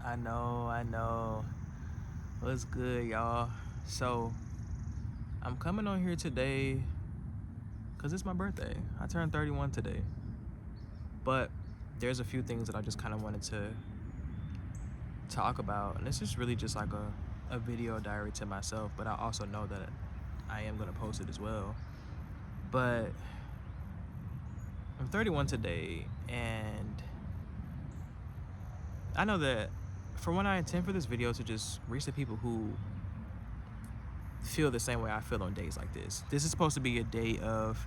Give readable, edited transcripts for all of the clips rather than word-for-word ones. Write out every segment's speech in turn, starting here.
I know. What's good, y'all? So, I'm coming on here today because it's my birthday. I turned 31 today. But there's a few things that I just kind of wanted to talk about. And this is really just like a video diary to myself. But I also know that I am going to post it as well. But I'm 31 today. And I know that for one, I intend for this video to just reach the people who feel the same way I feel on days like this. This is supposed to be a day of,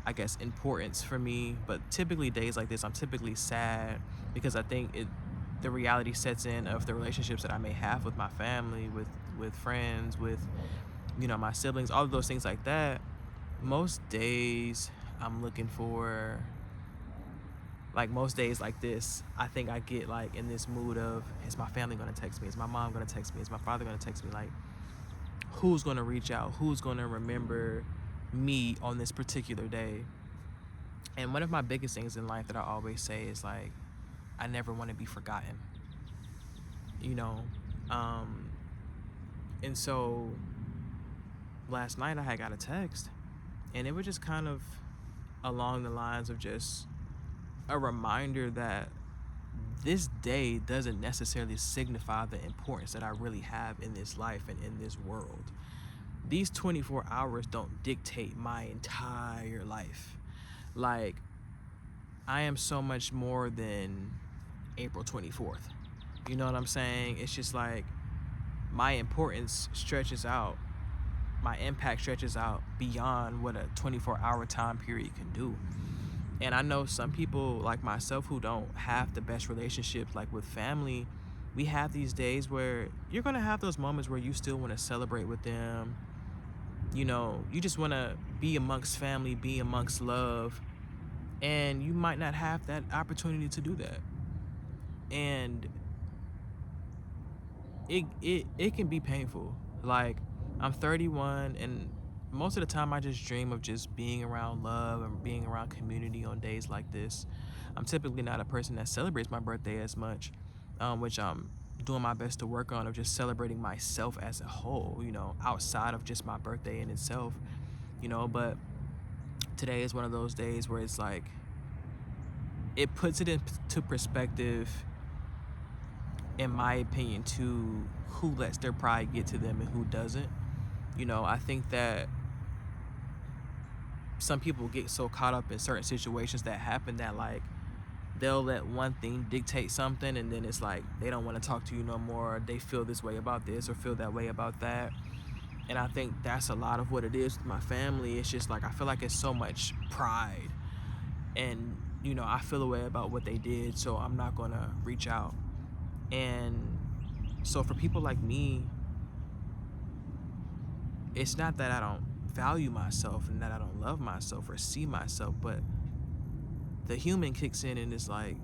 I guess, importance for me, but typically days like this, I'm typically sad because I think the reality sets in of the relationships that I may have with my family, with friends, with my siblings, all of those things like that. Most days I'm looking for, like most days like this, I think I get like in this mood of, is my family gonna text me? Is my mom gonna text me? Is my father gonna text me? Like, who's going to reach out, who's going to remember me on this particular day. And one of my biggest things in life that I always say is like, I never want to be forgotten, you know. And so last night I had got a text, and it was just kind of along the lines of just a reminder that this day doesn't necessarily signify the importance that I really have in this life and in this world. These 24 hours don't dictate my entire life. Like, I am so much more than April 24th. You know what I'm saying? It's just like my importance stretches out, my impact stretches out beyond what a 24-hour time period can do. And I know some people like myself who don't have the best relationships, like with family. We have these days where you're going to have those moments where you still want to celebrate with them. You just want to be amongst family, be amongst love. And you might not have that opportunity to do that. And it can be painful. Like, I'm 31, and most of the time I just dream of just being around love and being around community on days like this. I'm typically not a person that celebrates my birthday as much, which I'm doing my best to work on, of just celebrating myself as a whole, outside of just my birthday in itself, but today is one of those days where it's like, it puts it into perspective, in my opinion, to who lets their pride get to them and who doesn't. I think that some people get so caught up in certain situations that happen that like they'll let one thing dictate something, and then it's like they don't want to talk to you no more. They feel this way about this or feel that way about that. And I think that's a lot of what it is with my family. It's just like I feel like it's so much pride, and I feel a way about what they did, so I'm not gonna reach out. And so for people like me, it's not that I don't value myself and that I don't love myself or see myself, but the human kicks in, and it's like,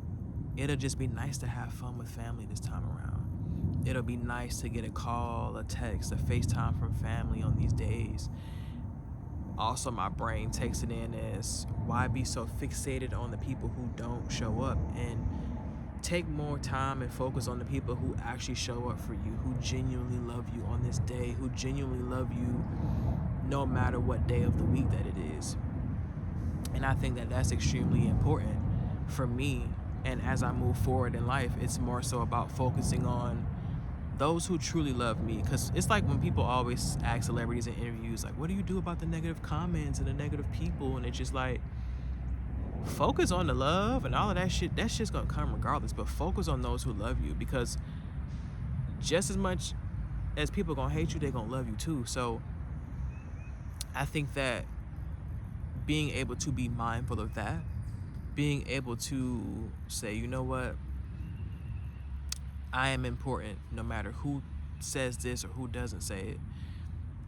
it'll just be nice to have fun with family this time around. It'll be nice to get a call, a text, a FaceTime from family on these days. Also, my brain takes it in as, why be so fixated on the people who don't show up, and take more time and focus on the people who actually show up for you, who genuinely love you on this day, who genuinely love you no matter what day of the week that it is. And I think that that's extremely important for me. And as I move forward in life, it's more so about focusing on those who truly love me. Because it's like when people always ask celebrities in interviews, like, what do you do about the negative comments and the negative people? And it's just like, focus on the love and all of that shit. That shit's gonna come regardless, but focus on those who love you, because just as much as people gonna hate you, they gonna love you too. So I think that being able to be mindful of that, being able to say, you know what, I am important no matter who says this or who doesn't say it.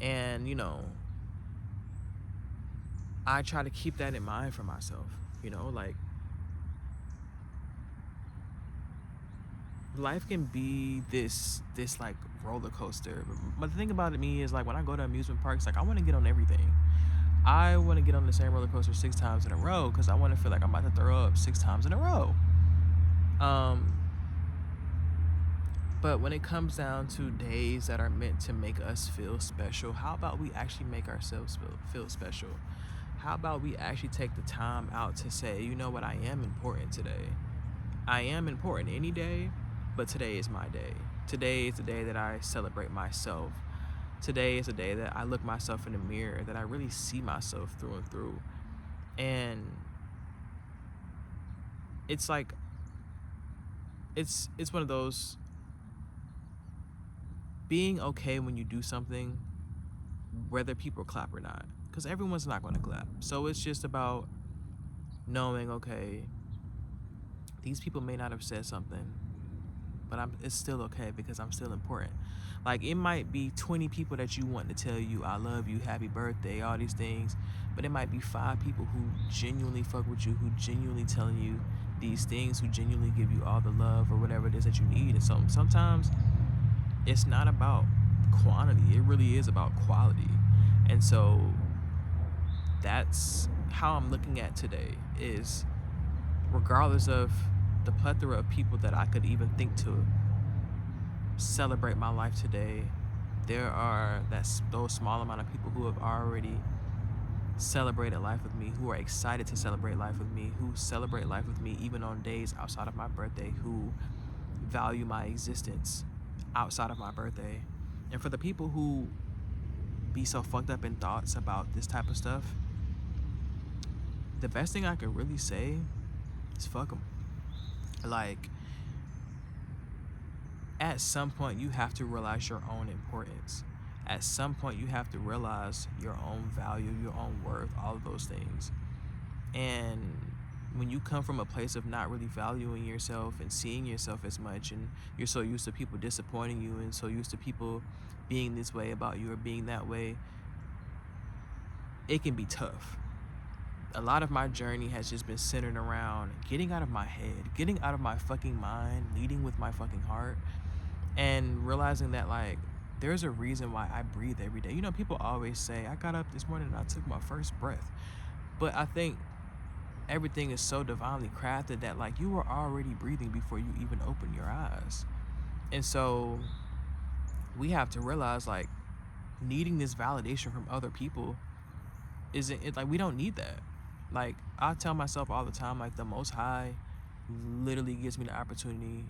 And I try to keep that in mind for myself. Like, life can be this like roller coaster. But the thing about it me is, like, when I go to amusement parks, like, I want to get on everything. I want to get on the same roller coaster 6 times in a row because I want to feel like I'm about to throw up 6 times in a row. But when it comes down to days that are meant to make us feel special, how about we actually make ourselves feel special? How about we actually take the time out to say, you know what, I am important today. I am important any day, but today is my day. Today is the day that I celebrate myself. Today is the day that I look myself in the mirror, that I really see myself through and through. And it's like it's one of those, being okay when you do something, whether people clap or not, because everyone's not going to clap. So it's just about knowing, okay, these people may not have said something, but it's still okay because I'm still important. Like, it might be 20 people that you want to tell you I love you, happy birthday, all these things, but it might be 5 people who genuinely fuck with you, who genuinely telling you these things, who genuinely give you all the love or whatever it is that you need. And so sometimes it's not about quantity, it really is about quality. And so that's how I'm looking at today, is regardless of the plethora of people that I could even think to celebrate my life today, there are those small amount of people who have already celebrated life with me, who are excited to celebrate life with me, who celebrate life with me even on days outside of my birthday, who value my existence outside of my birthday. And for the people who be so fucked up in thoughts about this type of stuff, the best thing I could really say is fuck them. Like, at some point you have to realize your own importance. At some point you have to realize your own value, your own worth, all of those things. And when you come from a place of not really valuing yourself and seeing yourself as much, and you're so used to people disappointing you and so used to people being this way about you or being that way, it can be tough. A lot of my journey has just been centered around getting out of my head, getting out of my fucking mind, leading with my fucking heart, and realizing that, like, there's a reason why I breathe every day. You know, people always say, I got up this morning and I took my first breath. But I think everything is so divinely crafted that, like, you were already breathing before you even open your eyes. And so we have to realize, like, needing this validation from other people isn't it, like, we don't need that. Like, I tell myself all the time, like, the Most High literally gives me the opportunity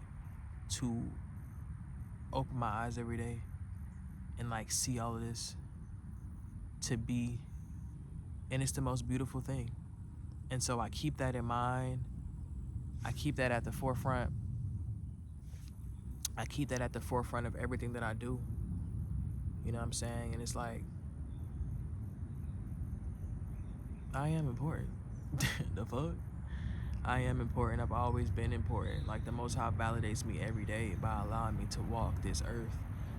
to open my eyes every day and, like, see all of this, to be, and it's the most beautiful thing. And so I keep that in mind. I keep that at the forefront. I keep that at the forefront of everything that I do. You know what I'm saying? And it's like, I am important. The fuck? I am important. I've always been important. Like, the Most High validates me every day by allowing me to walk this earth,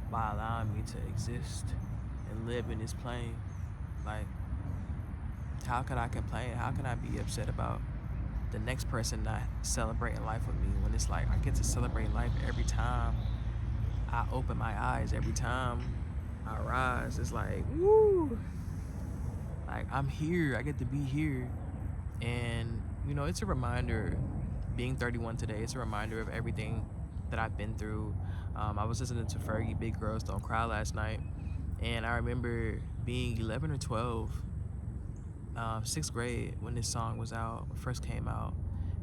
by allowing me to exist and live in this plane. Like, how could I complain? How can I be upset about the next person not celebrating life with me, when it's like I get to celebrate life every time I open my eyes, every time I rise? It's like, woo! Like, I'm here. I get to be here. And, you know, it's a reminder, being 31 today, it's a reminder of everything that I've been through. I was listening to Fergie, Big Girls Don't Cry last night, and I remember being 11 or 12, 6th grade, when this song was out, first came out.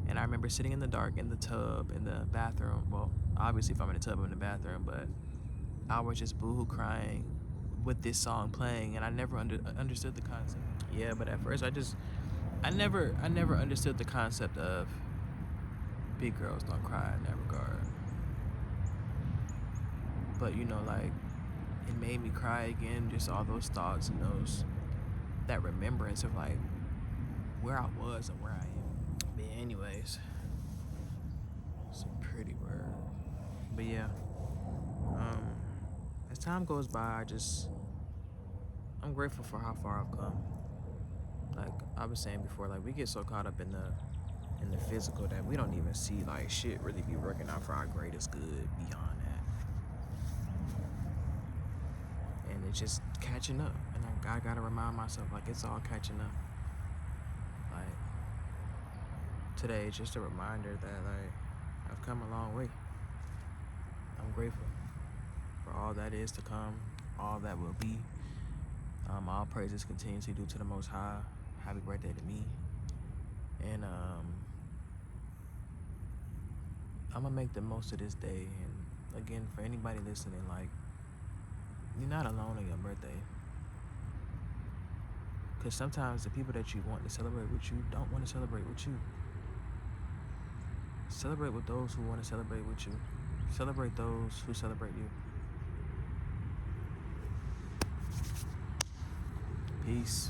And I remember sitting in the dark in the tub, in the bathroom. Well, obviously if I'm in the tub, I'm in the bathroom, but I was just boohoo crying with this song playing, and I never understood the concept. Yeah, but at first I never understood the concept of Big Girls Don't Cry in that regard. But, you know, like, it made me cry again, just all those thoughts and that remembrance of, like, where I was and where I am. But yeah, anyways, some pretty word. But yeah, as time goes by, I'm grateful for how far I've come. Like I was saying before, like, we get so caught up in the physical that we don't even see, like, shit really be working out for our greatest good beyond that. And it's just catching up. And I gotta remind myself, like, it's all catching up. Like, today is just a reminder that, like, I've come a long way. I'm grateful for all that is to come, all that will be. All praises continuously due to the Most High. Happy birthday to me. And I'm gonna make the most of this day. And again, for anybody listening, like, you're not alone on your birthday. Because sometimes the people that you want to celebrate with you don't want to celebrate with you. Celebrate with those who want to celebrate with you. Celebrate those who celebrate you. Peace.